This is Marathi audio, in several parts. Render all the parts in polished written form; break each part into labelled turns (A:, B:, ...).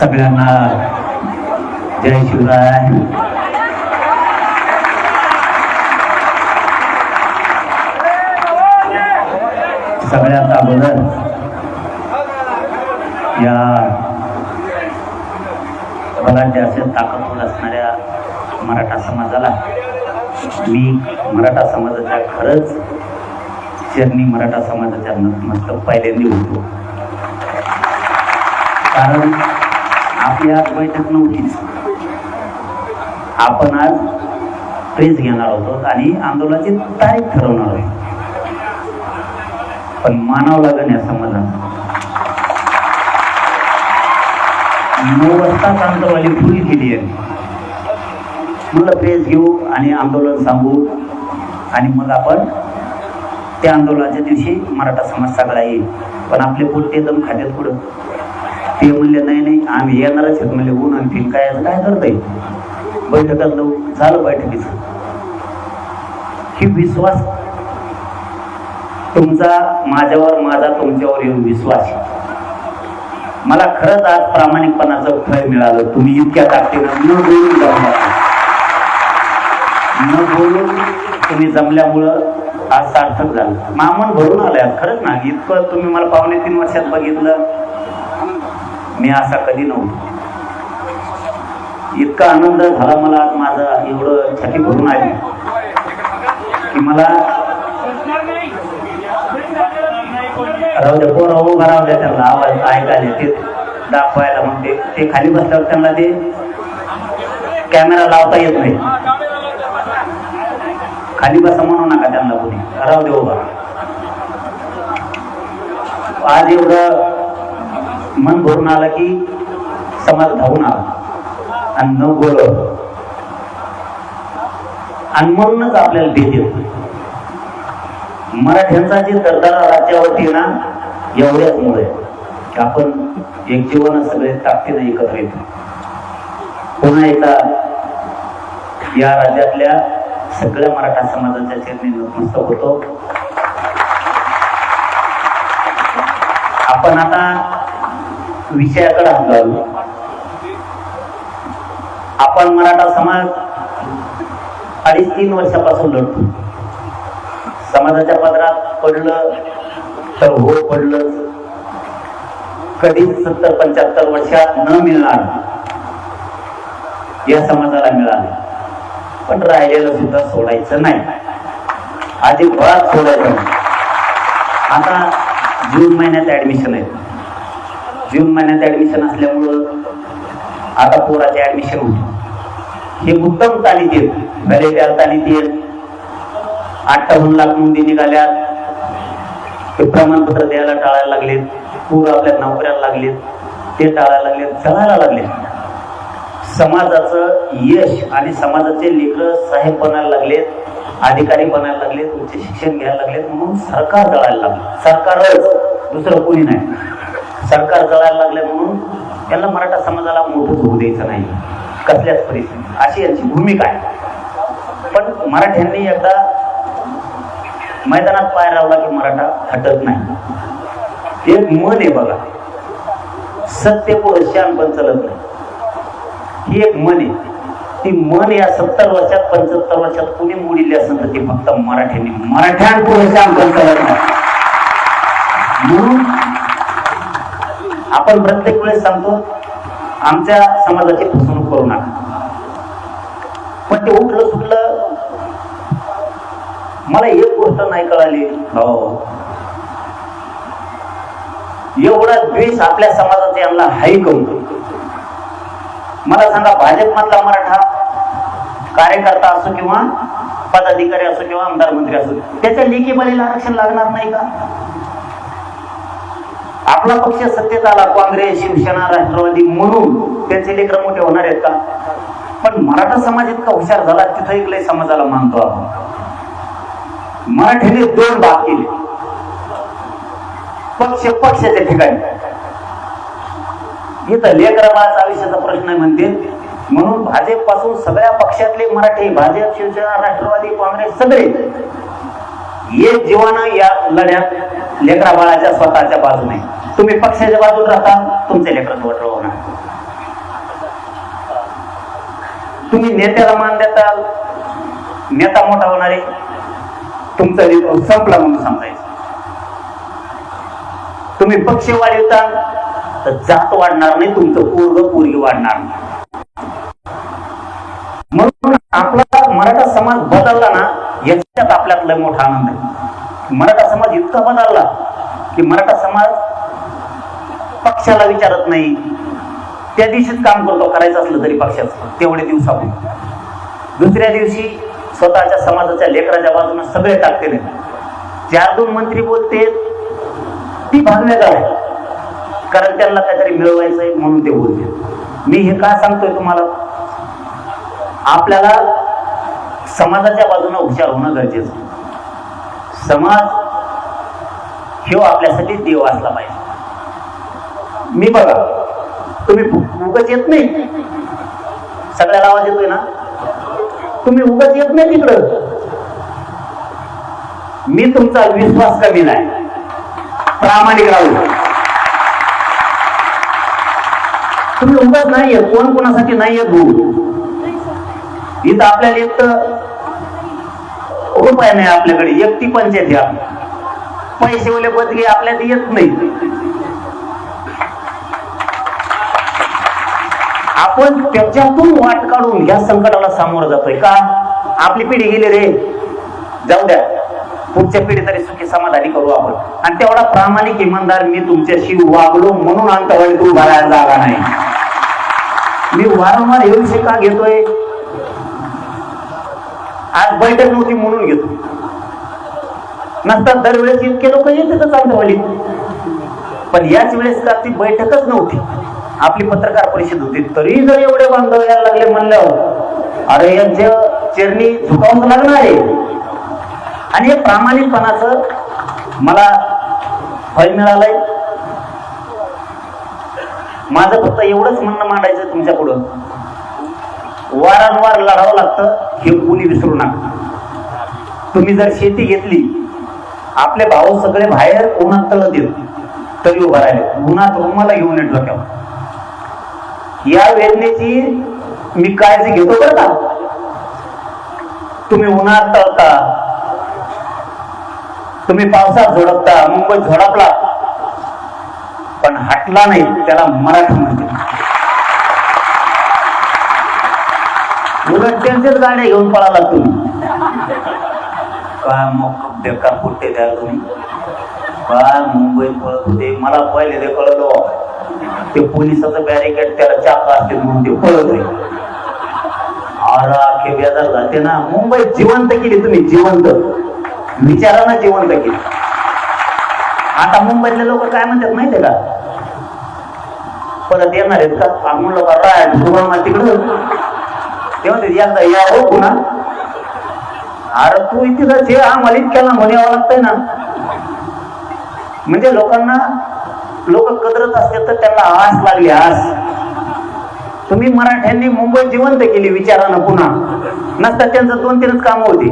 A: सगळ्यांना जय शिवराय. सगळ्यात अगोदर या बलाढ्य असे ताकदवर असणाऱ्या मराठा समाजाला मी मराठा समाजाच्या खरंच चरणी मराठा समाजाच्या नतमस्तक पहिल्यांदा होतो. कारण आपली आज बैठक नव्हतीच. आपण आज प्रेस घेणार होतो आणि आंदोलनाची तारीख ठरवणार होतो. पण मानावं लागेल या समाजाला 9 वाजताच आंदोलनाची पूर्वी केली आहे. मला प्रेस घेऊ आणि आंदोलन सांगू आणि मग आपण त्या आंदोलनाच्या दिवशी मराठा समाज सगळा येईल. पण आपले पोटे दम खात्यात पुढं ते म्हणले नाही आम्ही येणारच आहेत. म्हणले ऊन आणि काय करताय बैठकात झालं बैठकीचं. ही विश्वास तुमचा माझ्यावर माझा तुमच्यावर येऊन विश्वास मला खरंच आज प्रामाणिकपणाचं फळ मिळालं. तुम्ही इतक्या ताकदीनं न बोलून तुम्ही जमल्यामुळं आज सार्थक झालं. मामन भरून आलाय खरंच ना. इतकं तुम्ही मला 2.5 वर्षात बघितलं मी असा कधी नव्हतो. इतका आनंद झाला मला आज माझा एवढं छाती भरून आली की मला राहू द्या पोरं उभा राहू द्या त्यांना आवाज ऐकायला ते दाखवायला. मग ते खाली बसल्यावर त्यांना ते कॅमेरा लावता येत नाही. खाली बसा म्हणू नका त्यांना कोणी. राहू दे उभा. आज एवढं मन भरून आलं की समाज धावून आला आणि न बोल आणि म्हणूनच आपल्याला भेट येतो. मराठ्यांचा जे दरदरा राज्यावरती ना एवढ्याच मुळे आपण एक जीवन सगळे ताकदीने एकत्र येतो. पुन्हा एकदा या राज्यातल्या सगळ्या मराठा समाजाच्या चरणी नतमस्तक होतो. आपण आता विषयाकडे हलू. आपण मराठा समाज 2.5-3 वर्षापासून लढतो. समाजाच्या पदरात पडलं तर हो पडलं. कधीच 70-75 वर्षात न मिळणार या समाजाला मिळालं. पण राहिलेलं सुद्धा सोडायचं नाही. अजिबात सोडायचं नाही. आता जून महिन्यात ऍडमिशन आहे. जून महिन्यात ऍडमिशन असल्यामुळं आता पोराचे ऍडमिशन होते. हे मुद्दाम तालीत येत भले तालीत येत 58 लाख नोंदी निघाल्यात. ते प्रमाणपत्र द्यायला टाळायला लागलेत. पूर आपल्या नोकऱ्याला लागलेत. ते टाळायला लागलेत. चढायला लागले. समाजाचं यश आणि समाजाचे लेकर साहेब बनायला लागलेत. अधिकारी बनायला लागलेत. उच्च शिक्षण घ्यायला लागलेत. म्हणून सरकार जळायला लागले. सरकारच दुसरं कोणी नाही. सरकार जळायला लागले म्हणून त्यांना मराठा समाजाला मोठं होऊ द्यायचं नाही कसल्याच परिस्थितीत. अशी यांची भूमिका आहे. पण मराठ्यांनी एकदा मैदानात पाय लावला की मराठा हटत नाही. एक मन आहे बघा. सत्य पुढे शानपण चलत नाही. ही एक मन आहे. ती मन या 70 वर्षात 75 वर्षात कुणी मोडली असेल तर ती फक्त मराठ्यांनी. मराठ्यांपुढे शानपण चलत नाही. म्हणून आपण प्रत्येक वेळेस सांगतो आमच्या समाजाची फसवणूक करू नका. पण ते उठलं सुटलं. मला एक गोष्ट नाही कळाली. हो एवढा द्वेष आपल्या समाजाचा यांना हाय करून. मला सांगा भाजप मधला मराठा कार्यकर्ता असो किंवा पदाधिकारी असो किंवा आमदार मंत्री असो त्याच्या लेखी बलीला आरक्षण लागणार नाही का? आपला पक्ष सत्तेत आला काँग्रेस शिवसेना राष्ट्रवादी म्हणून त्यांचे लेकर मोठे होणार आहेत का? पण मराठा समाज इतका हुशार झाला तिथं इकडे समाजाला मानतो आपण. मराठीने 2 भाग केले. पक्षाच्या ठिकाणी इथं लेकराबाळाचा आयुष्याचा प्रश्न म्हणते. म्हणून भाजप पासून सगळ्या पक्षातले मराठी भाजप शिवसेना राष्ट्रवादी काँग्रेस सगळे एक जीवानं या लढ्यात लेकरा बाळाच्या स्वतःच्या बाजूने. तुम्ही पक्षाच्या बाजूला राहता तुमचे लेकर होणार. तुम्ही नेत्याला मान देताल, नेता मोठा होणार आहे, तुमचा संपला म्हणून समजायचं. तुम्ही पक्ष वाढवता तर जात वाढणार नाही, तुमचं पोरग पोरगी वाढणार नाही. म्हणून आपला मराठा समाज बदलला ना, याच्यात आपल्यात लय मोठा आनंद आहे. मराठा समाज इतका बदलला की मराठा समाज पक्षाला विचारत नाही, त्या दिवशीच काम करतो, करायचं असलं तरी पक्षाचं तेवढे दिवसापूर्वी. दुसऱ्या दिवशी स्वतःच्या समाजाच्या लेकराच्या बाजूने सगळे टाकते नाही. 4-2 मंत्री बोलते ती भाग वेगळा आहे, कारण त्यांना काहीतरी मिळवायचंय म्हणून ते बोलते. मी हे का सांगतोय तुम्हाला, आपल्याला समाजाच्या बाजूने हुशार होणं गरजेचं. समाज हे आपल्यासाठी देव असला पाहिजे. मी बघा, तुम्ही उगाच येत नाही, सगळ्याला आवाज येतोय ना, तुम्ही उगाच येत नाही तिकडं. मी तुमचा विश्वास कमी नाही, प्रामाणिक राहू. तुम्ही उगाच नाही येत, कोण कोणासाठी नाही येत भाऊ. इथं आपल्याला एक रुपया नाही, आपल्याकडे एकटी पंचायत या पैसे वले बदली आपल्याला येत नाही. आपण त्याच्यातून वाट काढून या संकटाला सामोरं जातोय का. आपली पिढी गेली रे, जाऊ द्या, पुढच्या पिढी तरी सुखी समाधानी करू आपण. आणि तेवढा प्रामाणिक इमानदार मी तुमच्याशी वागलो म्हणून अंतवाळीत उभा राहायला जागा नाही. मी वारंवार हे विषय का घेतोय, आज बैठक नव्हती म्हणून घेतो, नंतर दरवेळेस इतके लोक येतातच अंतवाळीत. पण याच वेळेस का ती बैठकच नव्हती, आपली पत्रकार परिषद होती, तरी जर एवढे बांधव यायला लागले म्हणल्यावर अरे यांच्या चरणी झुकावून लागणार आहे. आणि हे प्रामाणिकपणाचं मला फळ मिळालंय. माझं फक्त एवढंच म्हणणं मांडायचं तुमच्या पुढं, वारंवार लढावं लागतं हे कोणी विसरू नका. तुम्ही जर शेती घेतली, आपले भाऊ सगळे बाहेर उन्हात तळत येत तरी उभा राहिले, उन्हात रुमाला घेऊन येत डोक्यावर. या वेदनेची मी काळजी घेतो बरं का. तुम्ही उन्हात तळता, तुम्ही पावसात झोडपता, मुंबईत झोडपला पण हटला नाही, त्याला मराठी म्हणते. उलट त्यांच्याच गाड्या घेऊन पळाला तुम्ही. काय मग बेकार कुठे द्या तुम्ही, काय मुंबईत पळत होते. मला पहिले ते कळलो, ते पोलिसाचं बॅरिकेड त्याला चाका असते म्हणून ते पळत आहे. आरा बेजार जाते ना. मुंबईत जिवंत केली तुम्ही, जिवंत विचारानं जिवंत केली. आता मुंबईतले लोक काय म्हणतात माहितीये का, परत येणार आहेत का म्हणलं का राय तिकडं, ते म्हणते एकदा या हो पुन्हा. अरे तू इथे आम्हाला इतक्याला म्हणे यावं लागतंय ना. म्हणजे लोकांना लोक कदरत असते तर त्यांना आस लागली, आस. तुम्ही मराठ्यांनी मुंबई जिवंत केली विचारानं पुन्हा. नसता त्यांचं 2-3च काम होती,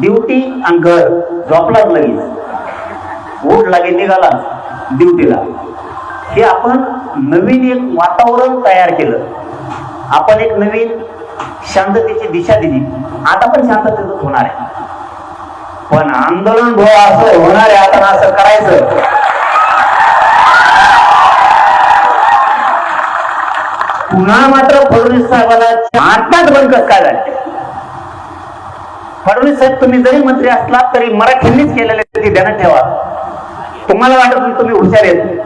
A: ड्युटी आणि घर. झोपलाच लगेच, उठ लागे निघाला ड्युटीला. हे आपण नवीन एक वातावरण तयार केलं, आपण एक नवीन शांततेची दिशा दिली. आता पण शांततेतच होणार आहे, पण आंदोलन असं होणार आहे. आता असं करायचं, पुन्हा मात्र फडणवीस साहेबांना आताच बंद कसं काय झालं. फडणवीस साहेब तुम्ही जरी मंत्री असला तरी मराठ्यांनीच केलेले ते ध्यानात ठेवा. तुम्हाला वाटत नाही तुम्ही हुशार आहेत,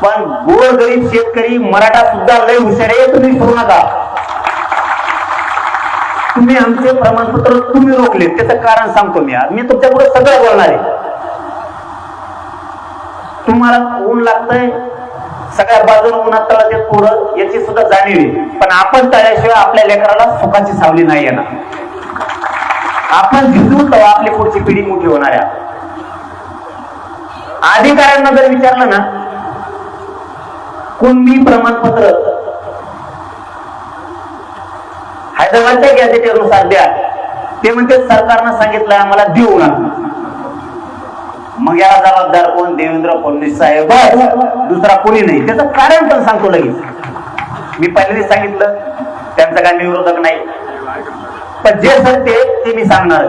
A: पण गोरगरीब शेतकरी मराठा सुद्धा लय हुशार आहे, तुम्ही विसरू नका. तुम्ही आमचे प्रमाणपत्र तुम्ही रोखले, त्याचं कारण सांगतो मी. आज मी तुमच्या पुढे सगळं बोलणार आहे. तुम्हाला ऊन लागतंय, सगळ्या बाजूला उन्हात तळत येत पुढं, याची सुद्धा जाणीव आहे. पण आपण तळ्याशिवाय आपल्या लेकराला सुखाची सावली नाही येणार. आपण झिजू तेव्हा आपली पुढची पिढी मोठी होणार आहे. अधिकाऱ्यांना जर विचारलं ना, कुणबी प्रमाणपत्र हैदराबादच्या गॅझेटनुसार द्या, ते म्हणते सरकारनं सांगितलंय आम्हाला देऊ नका. मग याला जबाबदार कोण? देवेंद्र फडणवीस साहेब, दुसरा कोणी नाही. त्याचं कारण पण सांगतो लगेच. मी पहिल्यांदा सांगितलं, त्यांचा काय मी विरोधक नाही, पण जे सत्य ते मी सांगणार.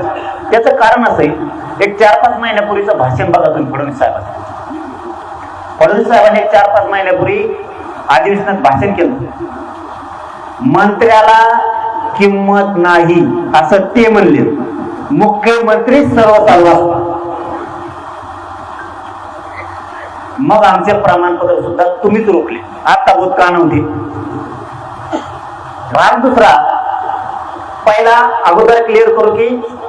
A: त्याचं कारण असं आहे, एक 4-5 महिन्यापूर्वीचं भाषण बघा तुम्ही फडणवीस साहेबांचं. फडणवीस साहेबांनी 4-5 महिन्यापूर्वी अधिवेशनात भाषण केलं. मंत्र्याला किंमत नाही असं ते म्हणले. मुख्यमंत्री सर्वसार्व असतात. मग आमचे प्रमाणपत्र सुद्धा तुम्हीच रोखले. आता भूतकाळ नव्हते. भाग दुसरा, पहिला अगोदर क्लिअर करू की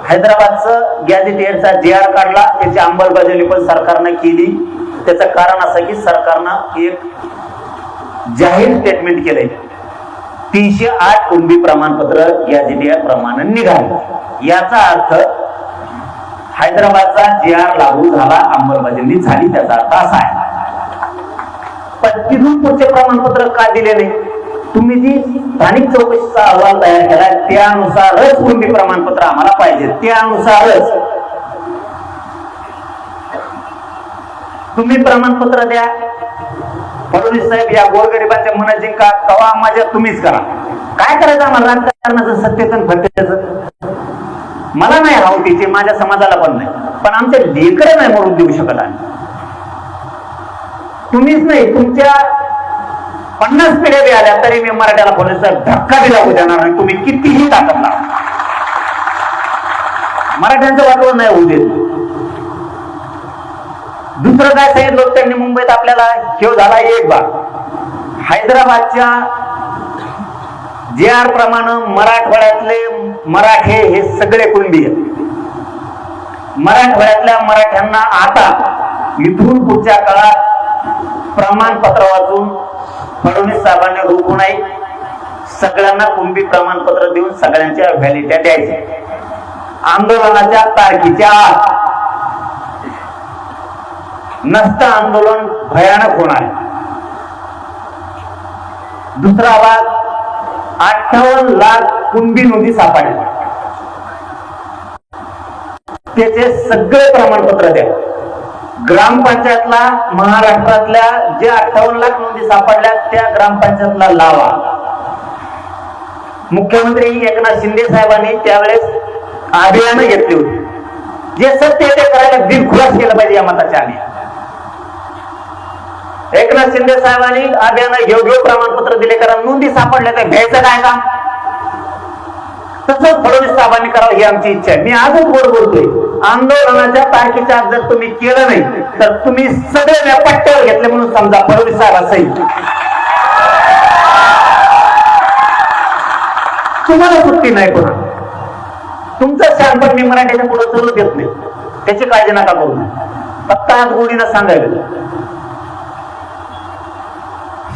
A: हैदराबादचं गॅझेटियरचा JR काढला, त्याची अंमलबजावणी पण सरकारनं केली. त्याचं कारण असं की सरकारनं एक जाहीर स्टेटमेंट केलंय, 308 कुणबी प्रमाणपत्र गॅझेटियर प्रमाणे निघाले. याचा अर्थ हैदराबादचा JR लागू झाला, अंमलबजावणी झाली. त्याचा अर्थ असा आहे. पण तिथून पुढचे प्रमाणपत्र का दिले नाही? तुम्ही जी स्थानिक चौकशीचा अहवाल तयार केला त्यानुसारच कुणबी प्रमाणपत्र आम्हाला पाहिजे. त्यानुसारच तुम्ही प्रमाणपत्र द्या. फडणवीस साहेब या गोरगरिबांच्या मनात जिंका, तवा माझ्या तुम्हीच करा. काय करायचं आम्हाला राजकारणाचं, सत्तेचं फत्तेचं? मला नाही हवं तिचे, माझ्या समाजाला पण नाही, पण आमच्या लेकरं नाही म्हणून देऊ शकत आम्ही. तुम्हीच नाही, तुमच्या 50 पिढ्या बी आल्या तरी मी मराठ्याला फडणवीसचा धक्का बी लागू देणार नाही. तुम्ही कितीही ताकद लावा, मराठ्यांचं वाटवळ नाही होऊ देत. दुसरं काय सांगितलं त्यांनी मुंबईत आपल्याला, खेळ झाला एक भाग. हैदराबादच्या JR प्रमाणे मराठवाड्यातले मराठे हे सगळे कुणबी आहेत. मराठवाड्यातल्या मराठ्यांना आता इथून पुढच्या काळात प्रमाणपत्र वाचून फडणवीस साहेबांनी रोखू नये. सगळ्यांना कुणबी प्रमाणपत्र देऊन सगळ्यांच्या व्हॅलिडिटी द्यायच्या. आंदोलनाच्या तारखेच्या आत नसतं आंदोलन भयानक होणार आहे. दुसरा भाग, 58 लाख कुणबी नोंदी सापडल्या, त्याचे सगळे प्रमाणपत्र द्या. ग्रामपंचायतला महाराष्ट्रातल्या जे 58 लाख नोंदी सापडल्या त्या ग्रामपंचायतला लावा. मुख्यमंत्री एकनाथ शिंदे साहेबांनी त्यावेळेस अभियान घेतले होते. जे सत्य ते करायला दिलखुलास केलं पाहिजे या मताच्या आधी. एकनाथ शिंदे साहेबांनी अभियान घेऊ प्रमाणपत्र दिले, कारण नोंदी सापडल्या तर घ्यायचं काय का? तसंच फडणवीस साहेबांनी करावं ही आमची इच्छा आहे. मी आजच गोड बोलतोय, आंदोलनाच्या तारखेच्या आज जर तुम्ही केलं नाही तर तुम्ही सगळे पट्ट्यावर घेतले म्हणून समजा. फडणवीस साहेब असंही तुम्हाला सुट्टी नाही. पण तुमचं शहाणपण मी मराठीच्या पुढे चालू देत नाही, त्याची काळजी नका करू. फक्त आज गोडीनं सांगायला,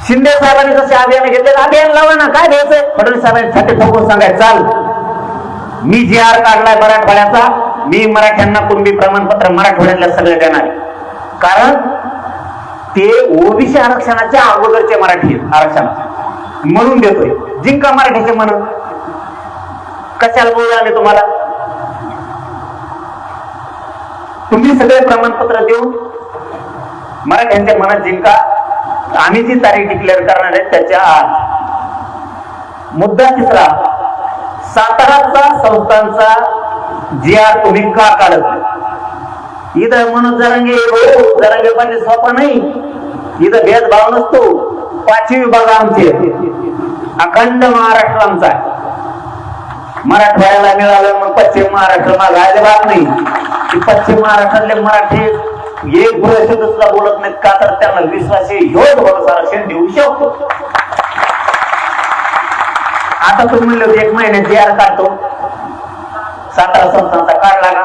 A: शिंदे साहेबांनी जसे अभियान घेतले, अभियान लावा ना, काय द्यायचंय? फडणवीस साहेबांनी छाती ठोकून सांगायचं, चाल मी JR काढलाय मराठवाड्याचा, मी मराठ्यांना कुणबी प्रमाणपत्र मराठवाड्यातल्या सगळे देणार. कारण ते ओबीसी आरक्षणाच्या अगोदरचे मराठी आरक्षण म्हणून देतोय. जिंका मराठीचे म्हणून. कशाला बोलणार मी तुम्हाला? तुम्ही सगळे प्रमाणपत्र देऊन मराठ्यांच्या मनात जिंका. आम्ही जी तारीख डिक्लेअर करणार आहे त्याच्या आत. मुद्दा तिसरा, साताराचा संस्थांचा JR तुम्ही का काढत नाही? इथं मनोज जरांगे पाटील सोपा नाही, इथं भेदभाव नसतो. 5 विभाग आमचे, अखंड महाराष्ट्र आमचा आहे. मराठवाड्याला मिळालं मग पश्चिम महाराष्ट्र माझा अजिबात नाही. पश्चिम महाराष्ट्रातले मराठी एक शब्द सुद्धा बोलत नाहीत, का तर त्यांना विश्वास आरक्षण देऊ शकतो. आता तुम्ही म्हणलं 1 महिन्यात JR काढतो, सातारा संस्थांचा काढला का?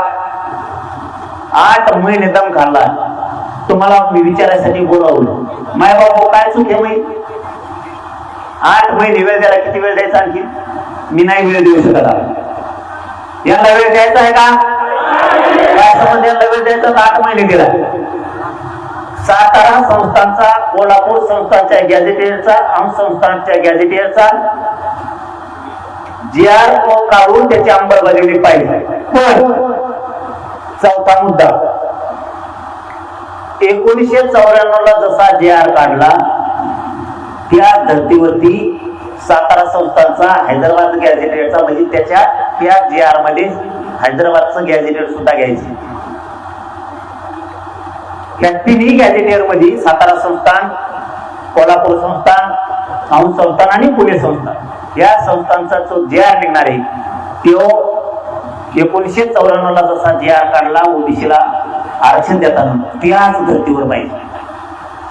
A: 8 महिने दम खाल्ला. तुम्हाला मी विचारायसाठी बोलावलं, माय बाबा काय चूक आहे? मी 8 महिने वेळ द्यायला किती वेळ द्यायचा? आणखी मी नाही वेळ देऊ शकत. यांना वेळ द्यायचा आहे का? काय संबंध? यांना वेळ द्यायचा 8 महिने दिला. सातारा संस्थांचा, कोल्हापूर संस्थांच्या गॅझेटियरचा, संस्थांच्या गॅझेटियरचा JR काढून त्याची अंमलबजावणी पाहिजे. पण चौथा मुद्दा, 1994 ला जसा JR काढला त्या धर्तीवरती सातारा संस्थांचा हैदराबाद गॅझेटेडचा, म्हणजे त्याच्या त्या GR मध्ये हैदराबादचं गॅझेटेड सुद्धा घ्यायचे. या तिन्ही गॅझेटेड मध्ये सातारा संस्थान, कोल्हापूर संस्थान, औंध संस्थान आणि पुणे संस्थान या संस्थांचा जो GR निघणार आहे तो 1994 ला जसा GR काढला ओबीसीला आरक्षण देताना त्याच धर्तीवर पाहिजे.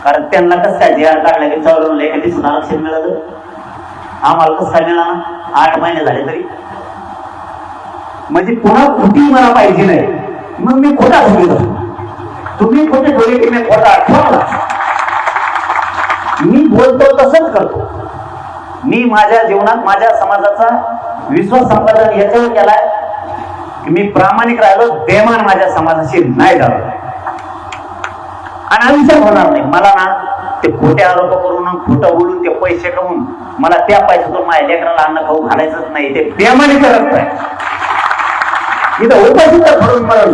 A: कारण त्यांना कसं काय GR काढला की 94 एका दिवसात आरक्षण मिळालं, आम्हाला कसं काय मिळालं? 8 महिने झाले तरी. म्हणजे पुन्हा कुठे मला पाहिजे नाही, मग मी खोटा ठेवतो. तुम्ही खोटे ठेवले की मी खोटा ठेवला. मी बोलतो तसंच करतो. मी माझ्या जीवनात माझ्या समाजाचा विश्वास संपादन याच्यावर केलाय की मी प्रामाणिक राहिलो, बेमान माझ्या समाजाशी नाही झालो आणि आयुष्यात होणार नाही. मला ना ते खोटे आरोप करून खोटं बोलून ते पैसे कमवून मला त्या पैशातून माझ्या लेकराला अन्न खाऊ घालायचंच नाही. ते बेमानी करत नाही. इथं उपाशी तर भरून मरण,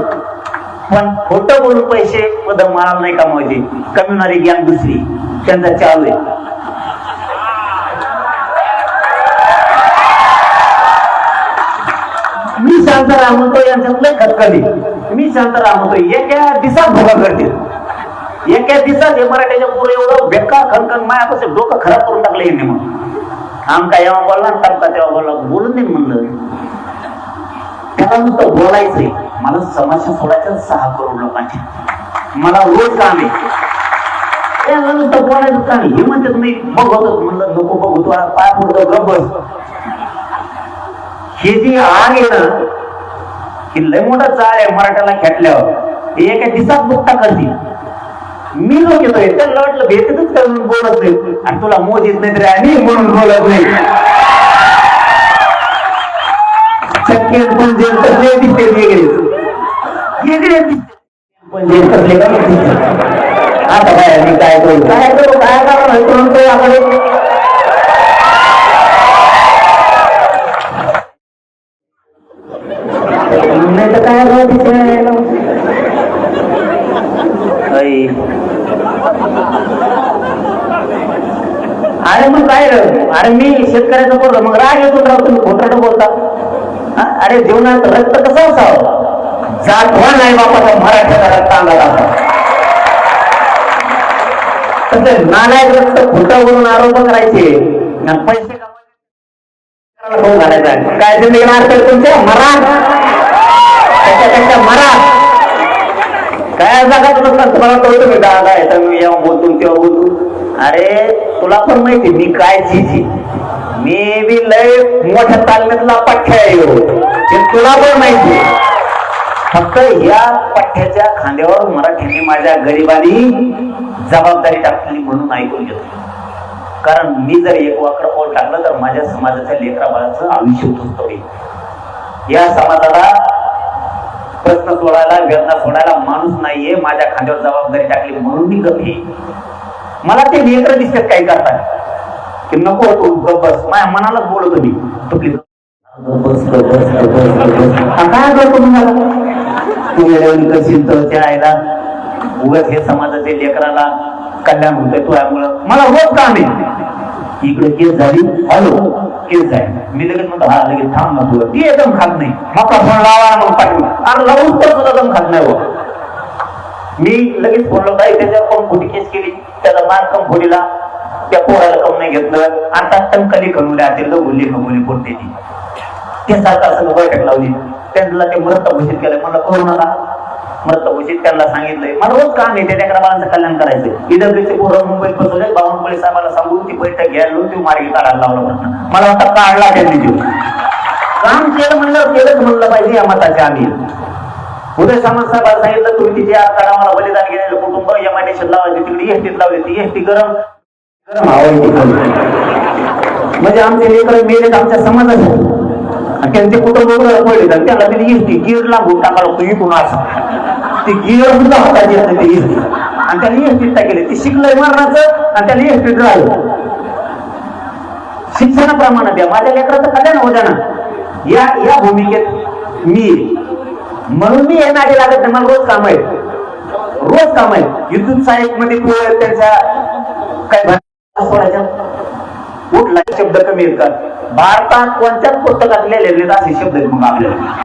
A: पण खोटं बोलून पैसे पद मला नाही कमवायचे. कमवणारी ज्ञान दुसरी त्यांचा चालू आहे. मी शांताराम म्हणतो यांच्यातलं खतखली. मी शांताराम म्हणतो एका दिवसात भोगा करते. एका दिवसात हे मराठीच्या पुढे एवढं बेकार खनखन मायापासून डोकं खराब करून टाकलं यांनी. मग आमका जेव्हा बोलला टपका तेव्हा बोलला, बोलून दे म्हणलं. त्याला नुसतं बोलायचंय. मला समाज सोडायचं 6 करोड लोकांचे. मला रोज काम आहे. त्याला नुसतं बोलायचं काम. हे म्हणतात नाही बघतो. म्हणलं नको बघू, तू पाय पुढतो गप बस. हे जी आग आहे ना, ही लय मोठा चाळ आहे मराठ्याला खेटल्यावर. एका दिवसात मुक्ता करते. मी लोक येतोय त्याला वाटलं भेटतच करून बोलत नाही आणि तुला मोज येत नाही तरी आणि म्हणून बोलत नाही. शक्य पण जे कसले दिसते वेगळे वेगळे दिसते, पण जे कसले का दिसते. आता काय मी काय करू काय करू काय करू आपण नाही तर काय अरे मग काय अरे मी शेतकऱ्याचं बोललो मग राग येतो राव. तुम्ही खोटं बोलता. अरे जीवनात रक्त कसं असावं? जातवा नाही बापाचा मराठ्याचा रक्त अंगात असावा. तसं नालायक रक्त खोटं बोलून आरोप करायचे, पैसे घालायचा. काय निघणार तर तुमच्या मरा त्याच्यापेक्षा मरा. काय जागा तुला तुम्हाला कळतो मी दादा येतात मी जेव्हा बोलतो तेव्हा बोलतो. अरे तुला पण माहिती मी काय चीज. मी बी लय मोठ्या तालमीतला पठ्ठ्या आहे. तुला पण माहिती. फक्त या पठ्ठ्याच्या खांद्यावर मराठ्यांनी माझ्या गरिबांनी जबाबदारी टाकली म्हणून ऐकून घेतो. कारण मी जर एक वाकड पाऊल टाकलं तर माझ्या समाजाच्या लेकरा बाळाचं आयुष्य उद्ध्वस्त होईल. या समाजाला प्रश्न सोडायला वेदना सोडायला माणूस नाहीये. माझ्या खांद्यावर जबाबदारी टाकली म्हणून मी गप्पी. मला ते लेकर दिसतात काही करतात की नको तू बस. माझ्या मनालाच बोलत मी काय करतो तुम्हाला कशी तर आयला उगाच हे समाजाच्या लेकराला कल्याण होतंय तुझ्यामुळं. मला रोज काम आहे. इकडे केस झाली हॅलो केस झाली मी लगेच म्हणतो हा लगेच थांब ना तुला. ती एकदम खात नाही. मका फोन लावा मग पाठवा. अरे लावून तर सुद्धा दम खात नाही. मी लगेच फोन लावता त्याच्यावर कोण खोटी केस केली त्याचा मार कम फोडीला त्या पोराला कम नाही घेतलं. आता टंकली खणवल्या ते लगुली खमवली पोटतेची ते सारखं असं बैठक लावली. त्यांना ते मृत घोषित केलं. मला करू नका मृत घोषित त्यांना सांगितलंय. मला रोज काम आहे त्या बाळांचं कल्याण करायचं. इडब्ल्यूचे पोरं मुंबईत बसवले. बावनकुळे साहेबांना सांगून ती बैठक घ्यायला ती मार्गी काढायला लावला प्रश्न. मला वाटतं काढला त्यांनी जीव. काम केलं म्हणलं केलंच म्हणलं पाहिजे या मताचे आम्ही. उदय सामंत साहेबांना सांगितलं तुम्ही तिथे काढा मला बलिदान गेलेलं कुटुंब एमआयडीसीत लावायची तिकडे एसटीत लावली. ती एसटी गरम गरम म्हणजे आमचे लेकर मेलेत आमच्या समाजात. त्यांचे कुटुंब पडले तर त्याला तिने एसटी गिअर लागून टाकायला तुम्ही कुणा असं ती गिअर सुद्धा हाताची असते ते एसटी आणि त्याला एसटीत टाकले. ती शिकलंय मारण्याचं आणि त्याला एसटीत राहिलं. शिक्षणाप्रमाणे द्या माझ्या लेकराचं कल्याण हो द्या ना. या भूमिकेत मी म्हणून मी हे नागे लागत नाही. मला रोज काम आहे. रोज काम आहे. विद्युत सहाय्यक मध्ये त्यांच्या काय सोडायच्या कुठला शब्द कमी आहेत का? भारतात कोणत्याच पुस्तकात लिहिलेले असे शब्द आहेत मग आपल्याला